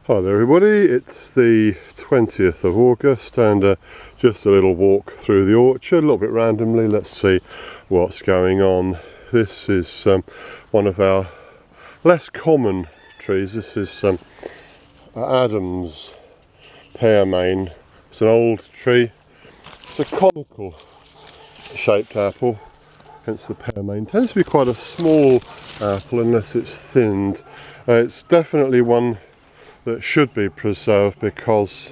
Hi there everybody, it's the 20th of August and just a little walk through the orchard, a little bit randomly. Let's see what's going on. This is one of our less common trees. This is Adams Pear. It's an old tree. It's a conical shaped apple, hence the pear main. Tends to be quite a small apple unless it's thinned. It's definitely one that should be preserved because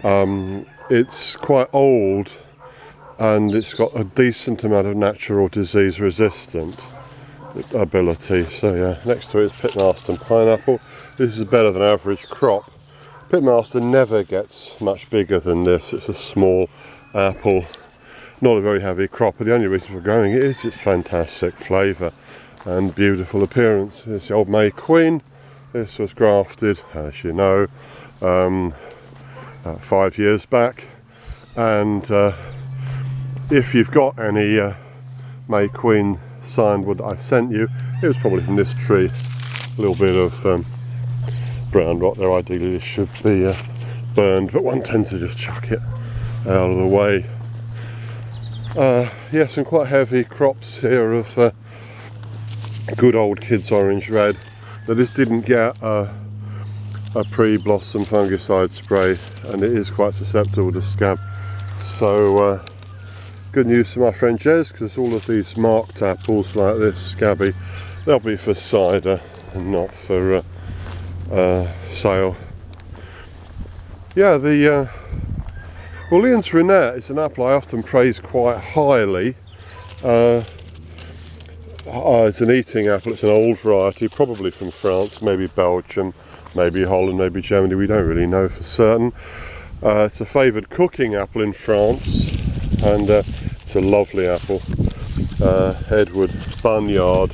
it's quite old and it's got a decent amount of natural disease resistant ability. So yeah, next to it is Pitmaster pineapple. This is a better than average crop. Pitmaster never gets much bigger than this. It's a small apple, not a very heavy crop, but the only reason for growing it is its fantastic flavour and beautiful appearance. It's the old May Queen. This was grafted, as you know, 5 years back, and if you've got any May Queen signed wood I sent you, it was probably from this tree. A little bit of brown rot there. Ideally this should be burned, but one tends to just chuck it out of the way. Yeah, some quite heavy crops here of good old Kids Orange Red. Now this didn't get a pre-blossom fungicide spray and it is quite susceptible to scab. So good news for my friend Jez, because all of these marked apples like this, scabby, they'll be for cider and not for sale. Yeah, the Orleans Renette is an apple I often praise quite highly. It's an eating apple. It's an old variety, probably from France, maybe Belgium, maybe Holland, maybe Germany. We don't really know for certain. It's a favoured cooking apple in France, and it's a lovely apple. Edward Bunyard,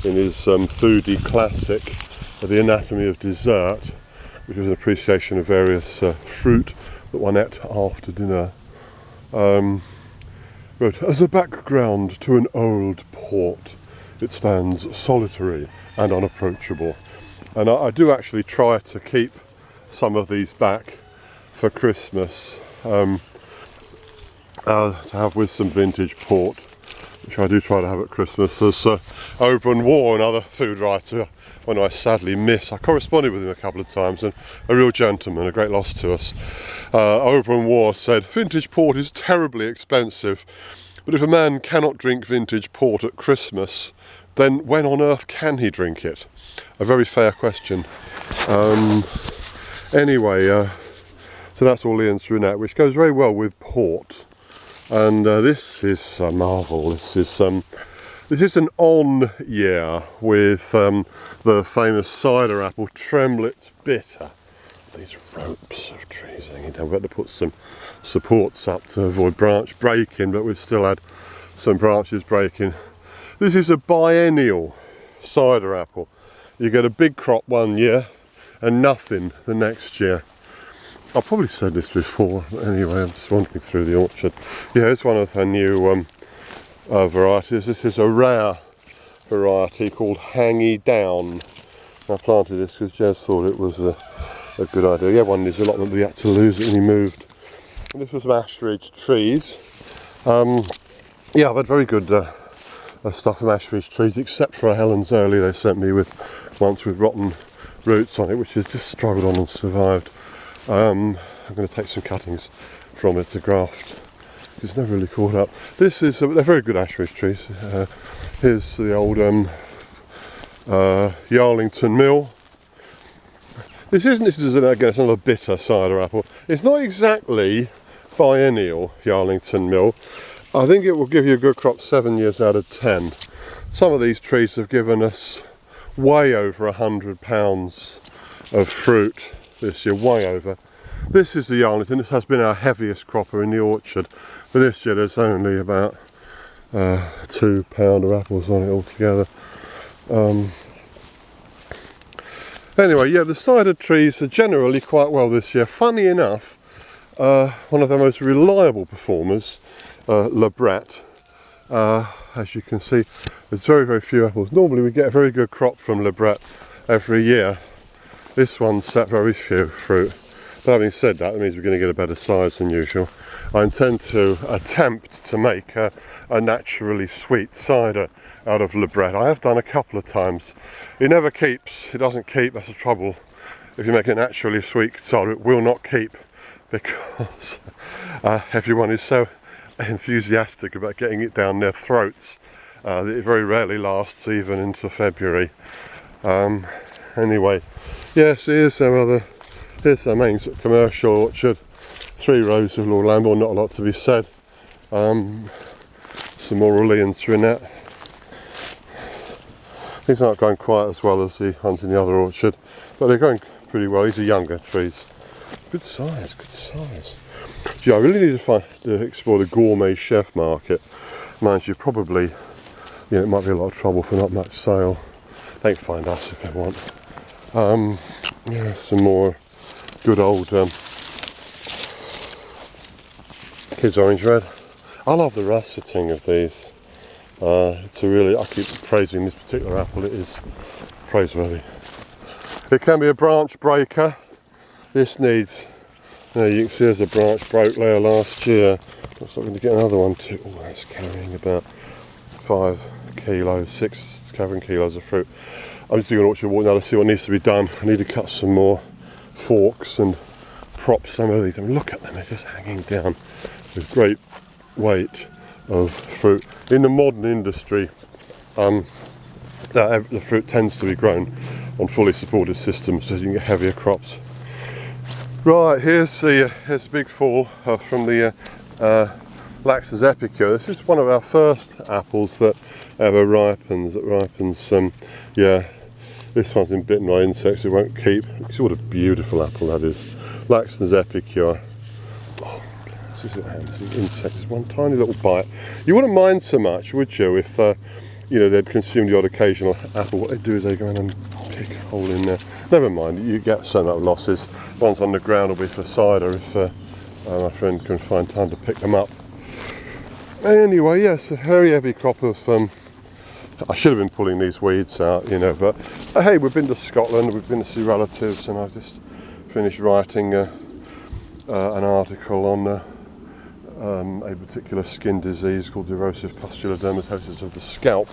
in his foodie classic, The Anatomy of Dessert, which was an appreciation of various fruit that one ate after dinner, wrote, as a background to an old port, it stands solitary and unapproachable. And I do actually try to keep some of these back for Christmas to have with some vintage port, which I do try to have at Christmas. There's Oberon War, another food writer, one I sadly miss. I corresponded with him a couple of times, and a real gentleman, a great loss to us. Oberon War said, vintage port is terribly expensive, but if a man cannot drink vintage port at Christmas, then when on earth can he drink it? A very fair question. Anyway, so that's Orleans Renette, which goes very well with port. And this is a marvel. This is an on year with the famous cider apple, Tremblett's Bitter. These ropes of trees hanging down. We've had to put some supports up to avoid branch breaking, but we've still had some branches breaking. This is a biennial cider apple. You get a big crop one year and nothing the next year. I've probably said this before, but anyway, I'm just wandering through the orchard. Yeah, it's one of her new varieties. This is a rare variety called Hangy Down. I planted this because Jez thought it was a good idea. Yeah, one is a lot that we had to lose it when he moved. And this was from Ashridge Trees. Yeah, I've had very good stuff from Ashridge Trees, except for a Helen's Early they sent me once with rotten roots on it, which has just struggled on and survived. I'm going to take some cuttings from it to graft. It's never really caught up. This is they're very good Ashridge trees. Here's the old Yarlington Mill. This is again it's another bitter cider apple. It's not exactly biennial Yarlington Mill. I think it will give you a good crop 7 years out of 10. Some of these trees have given us way over £100 of fruit this year, way over. This is the Yarlington. This has been our heaviest cropper in the orchard. For this year there's only about £2 of apples on it altogether. Anyway, yeah, the cider trees are generally quite well this year. Funny enough, one of the most reliable performers, Lebret, as you can see, there's very, very few apples. Normally we get a very good crop from Lebret every year. This one's set very few fruit. But having said that, it means we're going to get a better size than usual. I intend to attempt to make a naturally sweet cider out of Libret. I have done a couple of times. It never keeps. It doesn't keep. That's the trouble. If you make a naturally sweet cider, it will not keep, because everyone is so enthusiastic about getting it down their throats that it very rarely lasts even into February. Anyway, yes, here's our main sort of commercial orchard. 3 rows of Lord Lambourne, not a lot to be said. Some more Orleans Trinette. These aren't going quite as well as the ones in the other orchard, but they're going pretty well. These are younger trees. Good size, good size. Gee, I really need to explore the gourmet chef market. Mind you, probably, it might be a lot of trouble for not much sale. They can find us if they want. Yeah, some more good old Kids Orange Red. I love the russeting of these. It's a really, I keep praising this particular apple, it is praiseworthy. It can be a branch breaker. This needs, you can see there's a branch broke there last year. Looks like we're going to get another one too. Oh, that's carrying about 5 kilos, 6 carrying kilos of fruit. I'm just doing an orchard walk now to see what needs to be done. I need to cut some more forks and prop some of these. I mean, look at them, they're just hanging down with great weight of fruit. In the modern industry, the fruit tends to be grown on fully supported systems so you can get heavier crops. Right, here's the big fall from the Laxus Epicure. This is one of our first apples that ever ripens. Yeah, this one's been bitten by insects, it won't keep. See what a beautiful apple that is. Laxus Epicure. Oh, this is insects, one tiny little bite. You wouldn't mind so much, would you, if they'd consume the odd occasional apple. What they do is they go in and pick a hole in there. Never mind, you get so much losses. Ones on the ground will be for cider if my friend can find time to pick them up. Anyway, yes, a very heavy crop of. I should have been pulling these weeds out, but hey, we've been to Scotland, we've been to see relatives, and I've just finished writing an article on a particular skin disease called erosive pustular dermatosis of the scalp.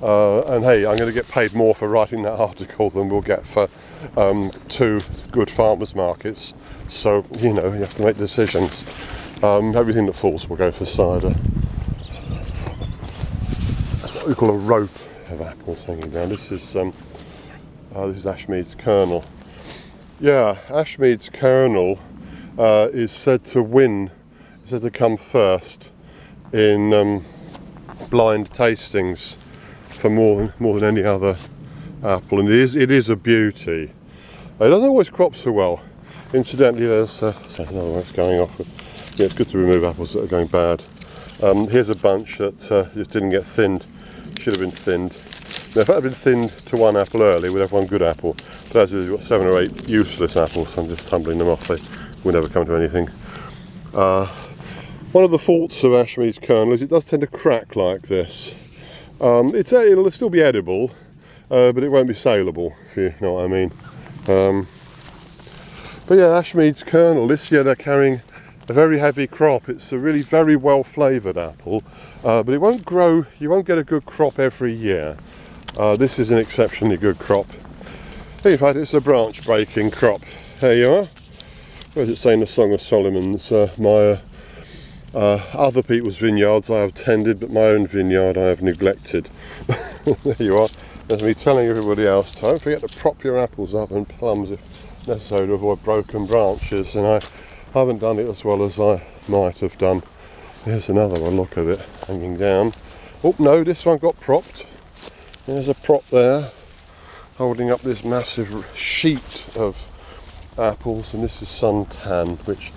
And hey, I'm going to get paid more for writing that article than we'll get for 2 good farmers markets. So, you have to make decisions. Everything that falls will go for cider. That's what we call a rope of apples hanging down. This is Ashmead's Kernel. Yeah, Ashmead's Kernel is said to win, said to come first in blind tastings for more than any other apple, and it is a beauty. It doesn't always crop so well. Incidentally, there's another one that's going off. Yeah, it's good to remove apples that are going bad. Here's a bunch that just didn't get thinned. Should have been thinned. Now, if I had been thinned to 1 apple early, we'd have 1 good apple. But as we've got 7 or 8 useless apples, I'm just tumbling them off. They will never come to anything. One of the faults of Ashmead's Kernel is it does tend to crack like this. It'll still be edible, but it won't be saleable, if you know what I mean. But yeah, Ashmead's Kernel, this year they're carrying a very heavy crop. It's a really very well flavoured apple, but it won't grow, you won't get a good crop every year. This is an exceptionally good crop. In fact, it's a branch breaking crop. There you are. What does it say in the Song of Solomon's? My other people's vineyards I have tended, but my own vineyard I have neglected. There you are. That's me telling everybody else, don't forget to prop your apples up and plums if necessary to avoid broken branches, and I haven't done it as well as I might have done. Here's another one, look at it, hanging down. Oh no, this one got propped. There's a prop there, holding up this massive sheet of apples, and this is Suntan, which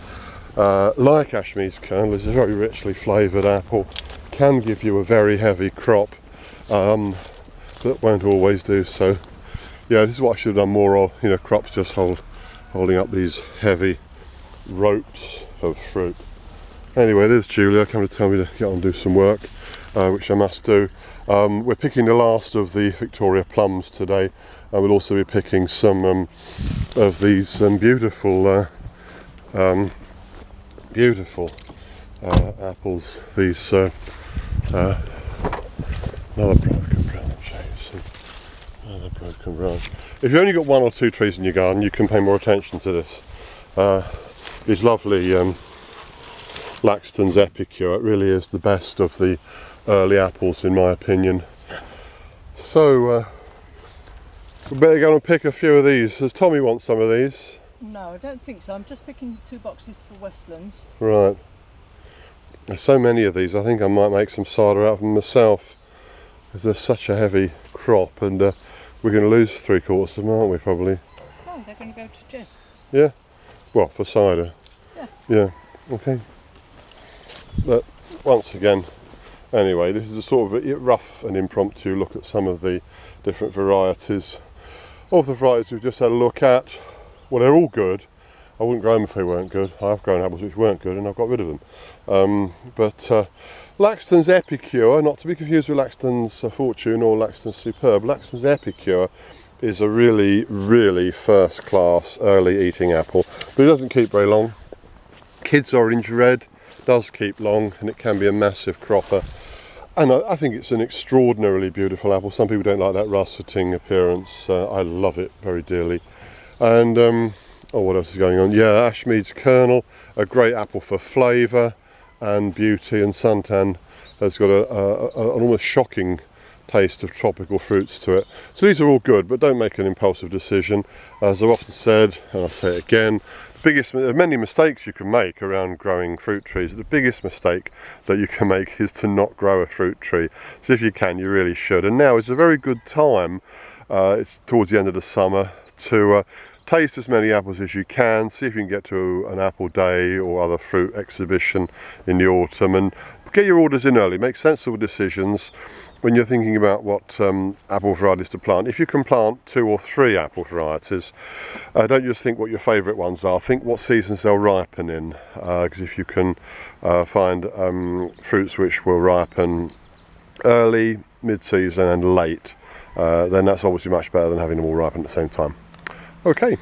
like Ashmead's Kernel is a very richly flavoured apple, can give you a very heavy crop, that won't always do so. Yeah, this is what I should have done more of, crops just holding up these heavy ropes of fruit. Anyway, there's Julia coming to tell me to get on and do some work. which I must do. We're picking the last of the Victoria plums today, and we'll also be picking some of these beautiful apples. These another broken brown shades. Another broken brown. If you've only got 1 or 2 trees in your garden, you can pay more attention to this. These lovely Laxton's Epicure. It really is the best of the early apples, in my opinion. So we better go and pick a few of these. Does Tommy want some of these? No, I don't think so. I'm just picking 2 boxes for Westlands. Right. There's so many of these. I think I might make some cider out of them myself, because they're such a heavy crop, and we're going to lose 3/4 of them, aren't we? Probably. Oh, they're going to go to Jez. Yeah. Well, for cider. Yeah. Yeah. Okay. But once again, anyway, this is a sort of a rough and impromptu look at some of the different varieties. Of the varieties we've just had a look at, well, they're all good. I wouldn't grow them if they weren't good. I've grown apples which weren't good and I've got rid of them. But Laxton's Epicure, not to be confused with Laxton's Fortune or Laxton's Superb, Laxton's Epicure is a really, really first class early eating apple, but it doesn't keep very long. Kids Orange Red does keep long, and it can be a massive cropper. And I think it's an extraordinarily beautiful apple. Some people don't like that russeting appearance. I love it very dearly. And oh, what else is going on? Yeah, Ashmead's Kernel, a great apple for flavour and beauty, and Suntan has got an almost shocking taste of tropical fruits to it. So these are all good, but don't make an impulsive decision. As I've often said, and I'll say it again, there are many mistakes you can make around growing fruit trees. The biggest mistake that you can make is to not grow a fruit tree. So if you can, you really should. And now is a very good time, it's towards the end of the summer, to taste as many apples as you can, see if you can get to an apple day or other fruit exhibition in the autumn, and get your orders in early. Make sensible decisions when you're thinking about what apple varieties to plant. If you can plant 2 or 3 apple varieties, don't just think what your favourite ones are, think what seasons they'll ripen in, because if you can find fruits which will ripen early, mid-season and late, then that's obviously much better than having them all ripen at the same time. Okay.